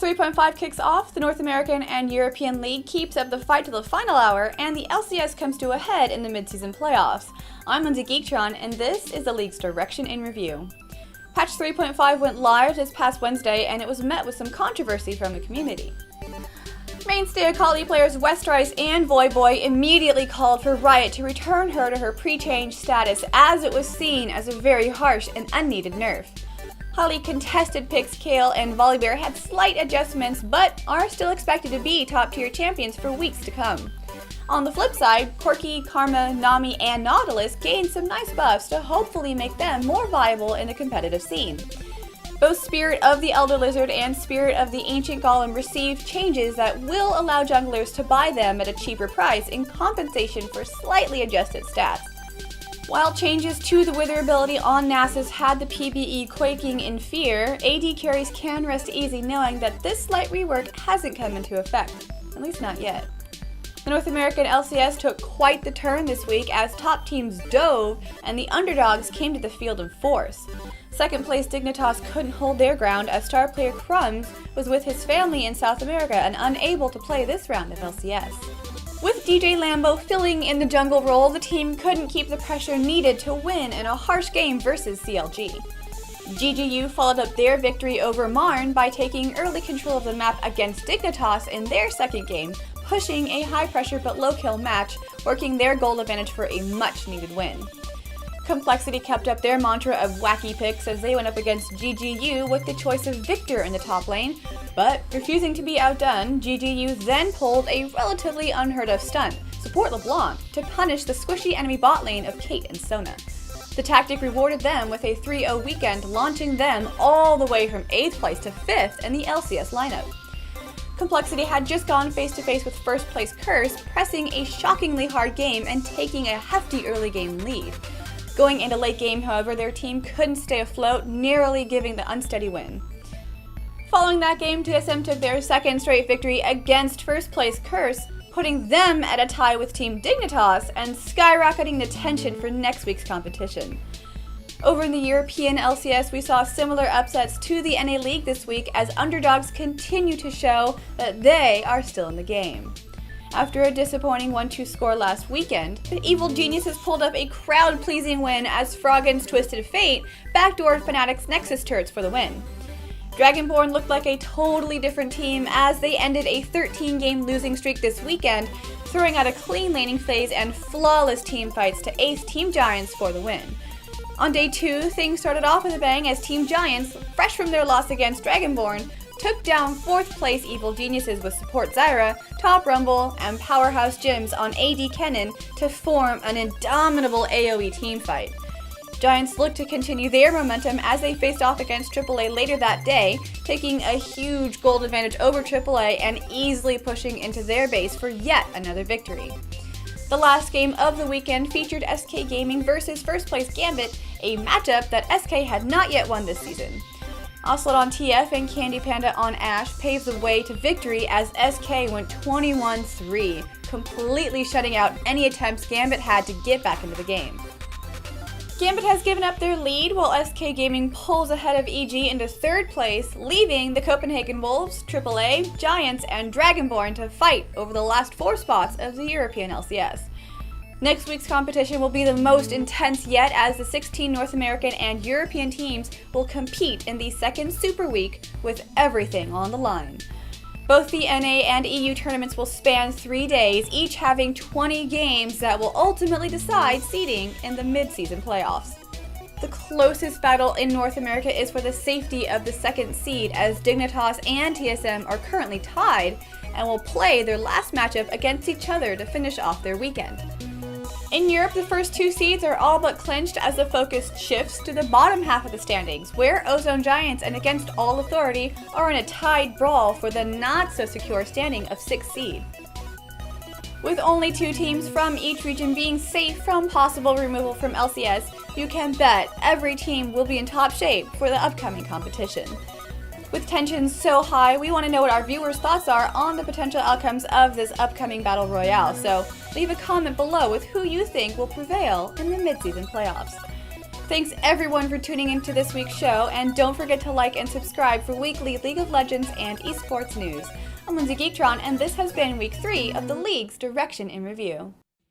3.5 kicks off, the North American and European League keeps up the fight to the final hour, and the LCS comes to a head in the midseason playoffs. I'm Lindsay Geektron, and this is the league's Direction in Review. Patch 3.5 went live this past Wednesday, and it was met with some controversy from the community. Mainstay Akali players Westerice and Voyboy immediately called for Riot to return her to her pre-change status, as it was seen as a very harsh and unneeded nerf. Highly contested picks Kale and Volibear had slight adjustments, but are still expected to be top-tier champions for weeks to come. On the flip side, Corki, Karma, Nami, and Nautilus gained some nice buffs to hopefully make them more viable in the competitive scene. Both Spirit of the Elder Lizard and Spirit of the Ancient Golem received changes that will allow junglers to buy them at a cheaper price in compensation for slightly adjusted stats. While changes to the Wither ability on Nasus had the PBE quaking in fear, AD carries can rest easy knowing that this slight rework hasn't come into effect, at least not yet. The North American LCS took quite the turn this week as top teams dove and the underdogs came to the field in force. Second place Dignitas couldn't hold their ground as star player Crumbs was with his family in South America and unable to play this round of LCS. With DJ Lambo filling in the jungle role, the team couldn't keep the pressure needed to win in a harsh game versus CLG. GGU followed up their victory over Marn by taking early control of the map against Dignitas in their second game, pushing a high-pressure but low-kill match, working their goal advantage for a much-needed win. Complexity kept up their mantra of wacky picks as they went up against GGU with the choice of Victor in the top lane, but refusing to be outdone, GGU then pulled a relatively unheard-of stunt, Support LeBlanc, to punish the squishy enemy bot lane of Kate and Sona. The tactic rewarded them with a 3-0 weekend, launching them all the way from 8th place to 5th in the LCS lineup. Complexity had just gone face-to-face with first place Curse, pressing a shockingly hard game and taking a hefty early game lead. Going into late game, however, their team couldn't stay afloat, narrowly giving the unsteady win. Following that game, TSM took their second straight victory against first place Curse, putting them at a tie with Team Dignitas and skyrocketing the tension for next week's competition. Over in the European LCS, we saw similar upsets to the NA League this week as underdogs continue to show that they are still in the game. After a disappointing 1-2 score last weekend, the Evil Geniuses pulled up a crowd-pleasing win as Froggen's Twisted Fate backdoored Fnatic's Nexus turrets for the win. Dragonborn looked like a totally different team as they ended a 13-game losing streak this weekend, throwing out a clean laning phase and flawless team fights to ace Team Giants for the win. On day 2, things started off with a bang as Team Giants, fresh from their loss against Dragonborn, took down 4th place Evil Geniuses with support Zyra, Top Rumble, and Powerhouse Gyms on AD Kennen to form an indomitable AoE teamfight. Giants looked to continue their momentum as they faced off against AAA later that day, taking a huge gold advantage over AAA and easily pushing into their base for yet another victory. The last game of the weekend featured SK Gaming versus first place Gambit, a matchup that SK had not yet won this season. Ocelot on TF and Candy Panda on Ashe paved the way to victory as SK went 21-3, completely shutting out any attempts Gambit had to get back into the game. Gambit has given up their lead while SK Gaming pulls ahead of EG into 3rd place, leaving the Copenhagen Wolves, AAA, Giants, and Dragonborn to fight over the last 4 spots of the European LCS. Next week's competition will be the most intense yet as the 16 North American and European teams will compete in the second Super Week with everything on the line. Both the NA and EU tournaments will span 3 days, each having 20 games that will ultimately decide seeding in the mid-season playoffs. The closest battle in North America is for the safety of the second seed as Dignitas and TSM are currently tied and will play their last matchup against each other to finish off their weekend. In Europe, the first 2 seeds are all but clinched as the focus shifts to the bottom half of the standings, where Ozone Giants and Against All Authority are in a tied brawl for the not-so-secure standing of 6th seed. With only 2 teams from each region being safe from possible removal from LCS, you can bet every team will be in top shape for the upcoming competition. With tensions so high, we want to know what our viewers' thoughts are on the potential outcomes of this upcoming Battle Royale, so leave a comment below with who you think will prevail in the mid-season playoffs. Thanks everyone for tuning into this week's show, and don't forget to like and subscribe for weekly League of Legends and esports news. I'm Lindsay Geektron, and this has been week 3 of the League's Direction in Review.